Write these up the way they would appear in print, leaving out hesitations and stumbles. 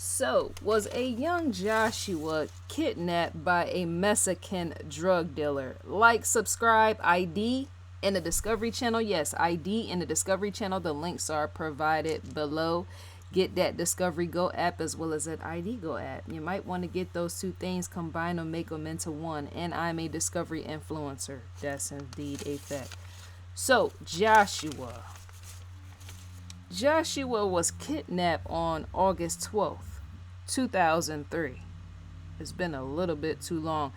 So, was a young Joshua kidnapped by a Mexican drug dealer? Like, subscribe, ID in the Discovery Channel. Yes, ID in the Discovery Channel. The links are provided below. Get that Discovery Go app as well as that ID Go app. You might want to get those two things, combine them, make them into one. And I'm a Discovery influencer. That's indeed a fact. So, Joshua was kidnapped on August 12th, 2003. It's been a little bit too long.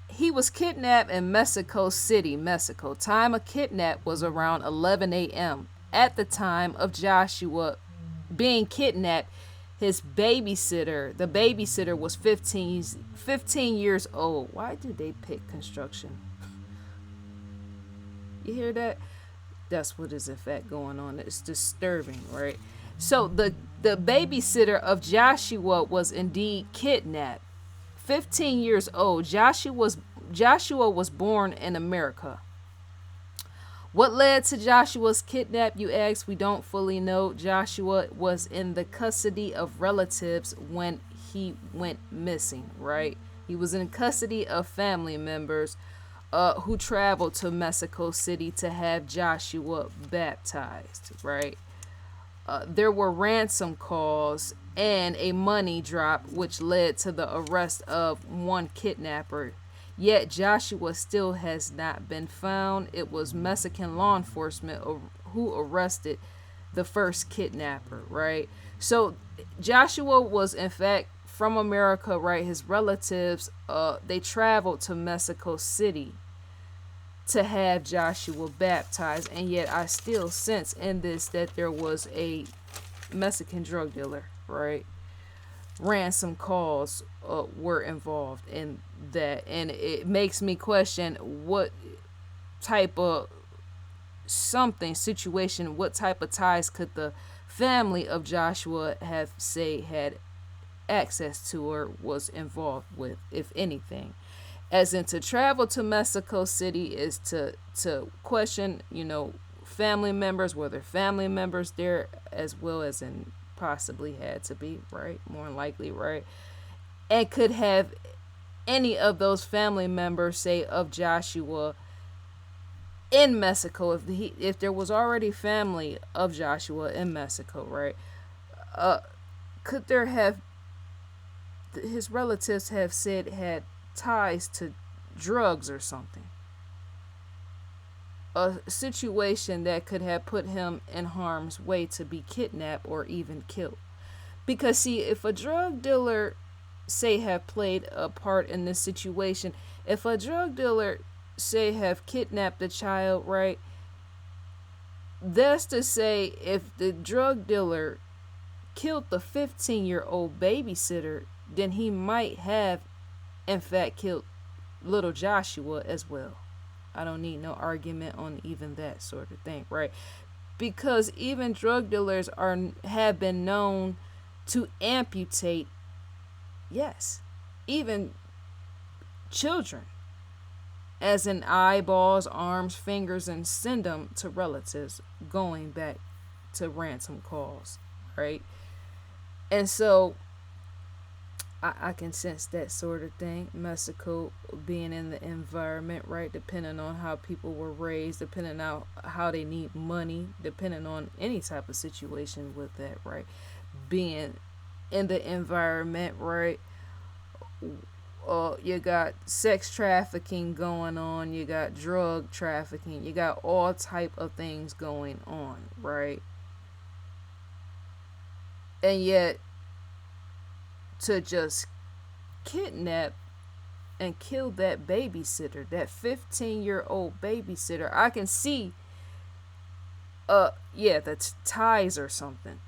He was kidnapped in Mexico City, Mexico. Time of kidnap was around 11 a.m. At the time of Joshua being kidnapped, his babysitter, the babysitter was 15 years old. Why did they pick construction? You hear that? That's what is in fact going on. It's disturbing, right? So the babysitter of Joshua was indeed kidnapped. 15 years old. Joshua was born in America. What led to Joshua's kidnap, you ask? We don't fully know. Joshua was in the custody of relatives when he went missing, right? He was in custody of family members who traveled to Mexico City to have Joshua baptized, right? There were ransom calls and a money drop, which led to the arrest of one kidnapper. Yet Joshua still has not been found. It was Mexican law enforcement who arrested the first kidnapper, right? So Joshua was in fact from America, right? His relatives, they traveled to Mexico City to have Joshua baptized, and yet I still sense in this that there was a Mexican drug dealer, right? Ransom calls were involved in that, and it makes me question what type of situation, what type of ties could the family of Joshua have had access to or was involved with, if anything. As in, to travel to Mexico City is to question, family members, were there family members there as well as in possibly had to be, right? More than likely, right? And could have any of those family members, say, of Joshua in Mexico, if there was already family of Joshua in Mexico, right? Could there have his relatives have said had ties to drugs or something? A situation that could have put him in harm's way to be kidnapped or even killed. Because see, if a drug dealer say have played a part in this situation, if a drug dealer say have kidnapped a child, right? That's to say, if the drug dealer killed the 15-year-old babysitter, then he might have in fact killed little Joshua as well. I don't need no argument on even that sort of thing, right? Because even drug dealers have been known to amputate, yes, even children, as in eyeballs, arms, fingers, and send them to relatives, going back to ransom calls, right? And so I can sense that sort of thing. Mexico being in the environment, right? Depending on how people were raised, depending on how they need money, depending on any type of situation with that, right? Being in the environment, right? You got sex trafficking going on, you got drug trafficking, you got all type of things going on, right? And yet, to just kidnap and kill that babysitter, that 15-year-old babysitter, I can see, that's ties or something.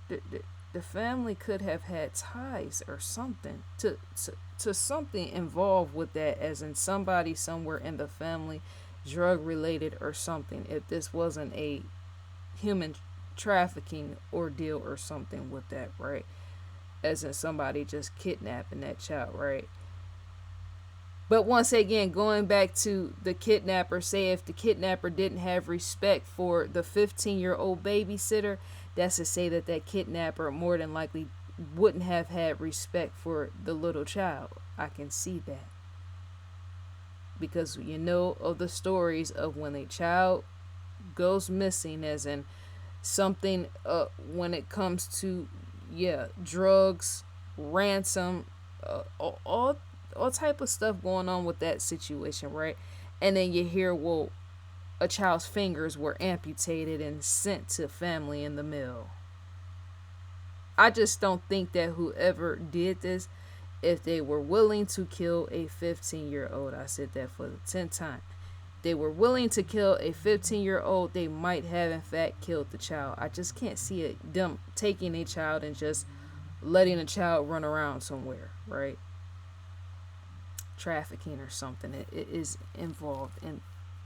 The family could have had ties or something to something involved with that, as in somebody somewhere in the family, drug related or something, if this wasn't a human trafficking ordeal or something with that, right? As in somebody just kidnapping that child, right? But once again, going back to the kidnapper, say if the kidnapper didn't have respect for the 15-year-old babysitter, That's to say that that kidnapper more than likely wouldn't have had respect for the little child. I can see that. Because you know of the stories of when a child goes missing, as in something, when it comes to, yeah, drugs, ransom, all type of stuff going on with that situation, right? And then you hear, well, a child's fingers were amputated and sent to family in the mail. I just don't think that whoever did this, if they were willing to kill a 15-year-old, I said that for the 10th time, they were willing to kill a 15-year-old, they might have in fact killed the child. I just can't see it, them taking a child and just letting a child run around somewhere, right? Trafficking or something. It is involved in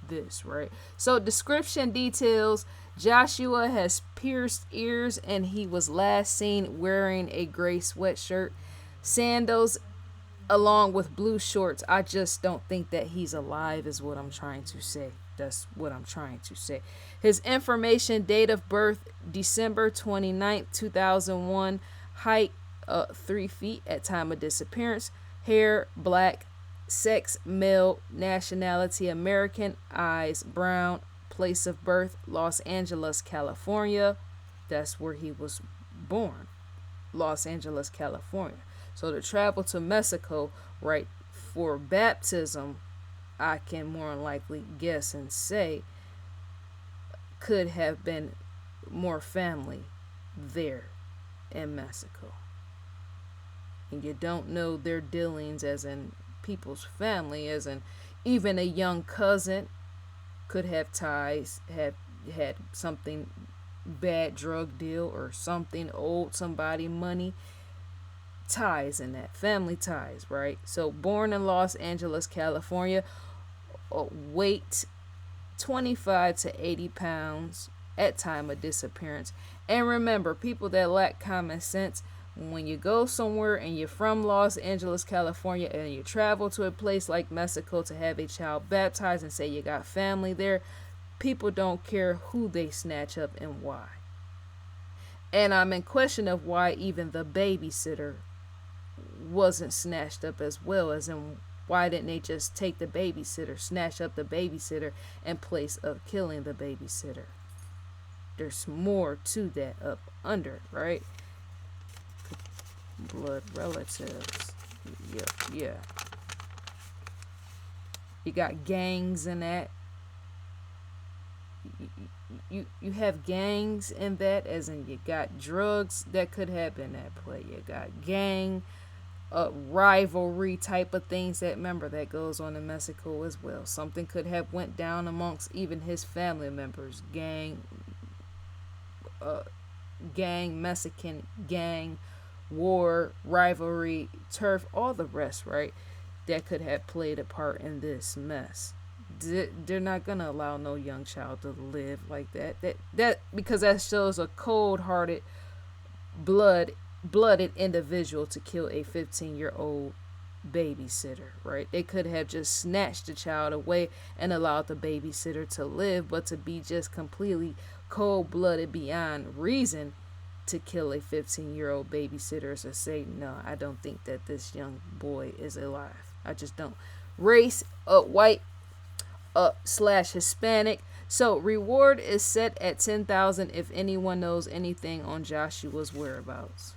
this, right? So description details: Joshua has pierced ears and he was last seen wearing a gray sweatshirt, sandals, along with blue shorts. I just don't think that he's alive is what I'm trying to say. That's what I'm trying to say. His information: date of birth December 29th, 2001, height 3 feet at time of disappearance, hair black, sex male, nationality American, eyes brown, place of birth Los Angeles, California. That's where he was born, Los Angeles, California. So to travel to Mexico, right, for baptism, I can more than likely guess and say could have been more family there in Mexico. And you don't know their dealings, as in people's family, as in even a young cousin could have ties, have had something bad, drug deal or something, owed somebody money. Ties in that, family ties, right? So born in Los Angeles, California, weight 25 to 80 pounds at time of disappearance. And remember, people that lack common sense, when you go somewhere and you're from Los Angeles, California, and you travel to a place like Mexico to have a child baptized and say you got family there, people don't care who they snatch up and why. And I'm in question of why even the babysitter wasn't snatched up as well, as in why didn't they just take the babysitter, snatch up the babysitter in place of killing the babysitter? There's more to that up under, right? Blood relatives. Yeah. You got gangs in that. You have gangs in that, as in you got drugs that could have been at play. You got gang rivalry type of things that, remember, that goes on in Mexico as well. Something could have went down amongst even his family members. Gang, Mexican gang, war, rivalry, turf, all the rest, right? That could have played a part in this mess. They're not gonna allow no young child to live like that. That because that shows a cold-hearted, blooded individual to kill a 15-year-old babysitter, right? They could have just snatched the child away and allowed the babysitter to live, but to be just completely cold-blooded beyond reason to kill a 15-year-old babysitter is to say, no, I don't think that this young boy is alive. I just don't. Race, white, / Hispanic. So reward is set at 10,000 if anyone knows anything on Joshua's whereabouts.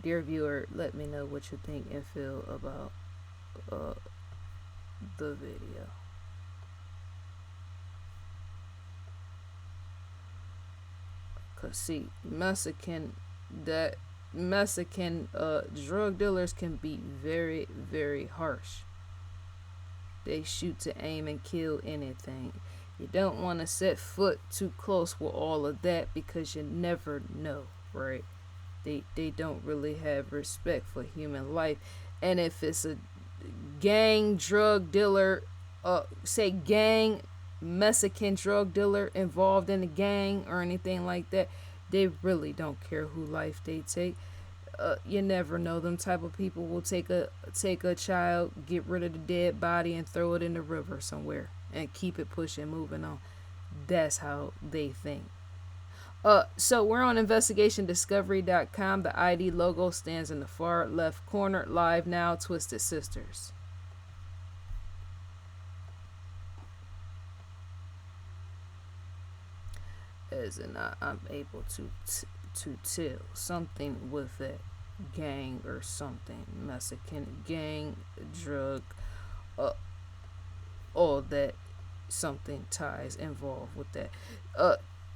Dear viewer, let me know what you think and feel about the video. Cause see, Mexican drug dealers can be very, very harsh. They shoot to aim and kill anything. You don't want to set foot too close with all of that because you never know, right? They don't really have respect for human life. And if it's a gang drug dealer, say gang Mexican drug dealer involved in a gang or anything like that, they really don't care who life they take. You never know. Them type of people will take a child, get rid of the dead body, and throw it in the river somewhere and keep it pushing, moving on. That's how they think. So we're on investigationdiscovery.com. The ID logo stands in the far left corner. Live now, Twisted Sisters. As in, I'm able to tell something with that gang or something. Mexican gang, drug, uh, all that, something ties involved with that.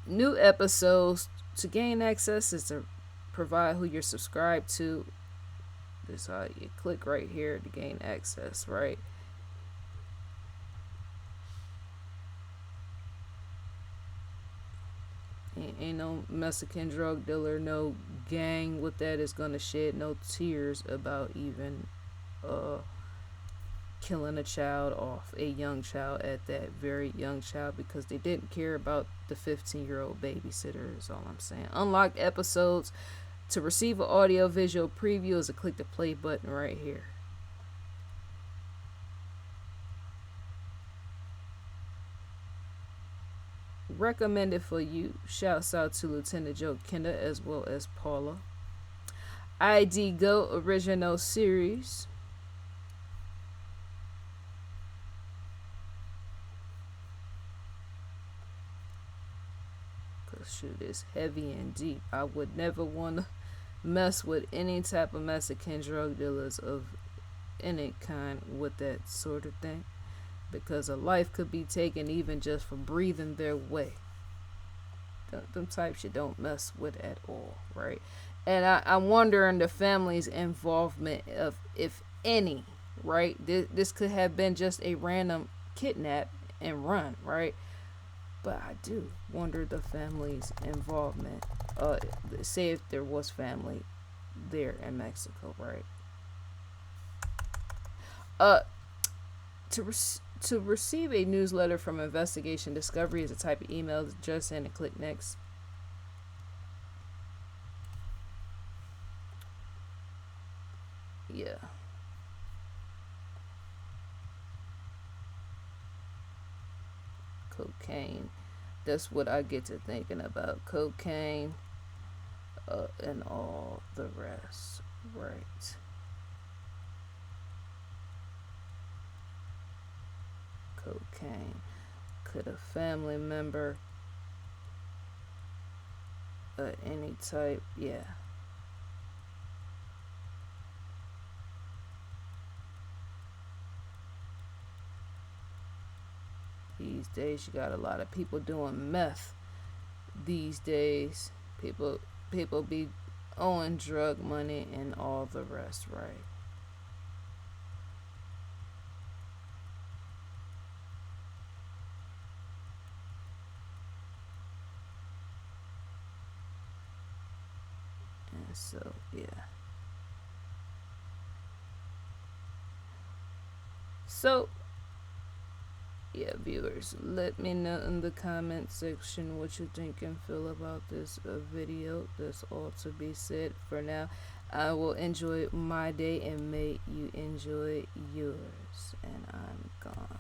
New episodes to gain access is to provide who you're subscribed to. This is how you click right here to gain access, right? Ain't no Mexican drug dealer, no gang with that is gonna shed no tears about even uh killing a child off, a young child at that, very young child, because they didn't care about the 15-year-old babysitter is all I'm saying. Unlock episodes. To receive an audio visual preview is to click the play button right here. Recommended for you. Shouts out to Lieutenant Joe Kenda as well as Paula. ID Go original series. Cause shoot, it's heavy and deep. I would never want to mess with any type of Mexican drug dealers of any kind with that sort of thing, because a life could be taken even just for breathing their way. Them types you don't mess with at all, right? And I'm wondering the family's involvement of, if any, right? This could have been just a random kidnap and run, right? But I do wonder the family's involvement. Say if there was family there in Mexico, right? To receive a newsletter from Investigation Discovery is a type of email, just send and click next. Yeah. Cocaine. That's what I get to thinking about. Cocaine and all the rest. Right. Cocaine. Could a family member any type, yeah. These days you got a lot of people doing meth. These days people be owing drug money and all the rest, right? And so yeah. So yeah, viewers, let me know in the comment section what you think and feel about this video. That's all to be said for now. I will enjoy my day and may you enjoy yours. And I'm gone.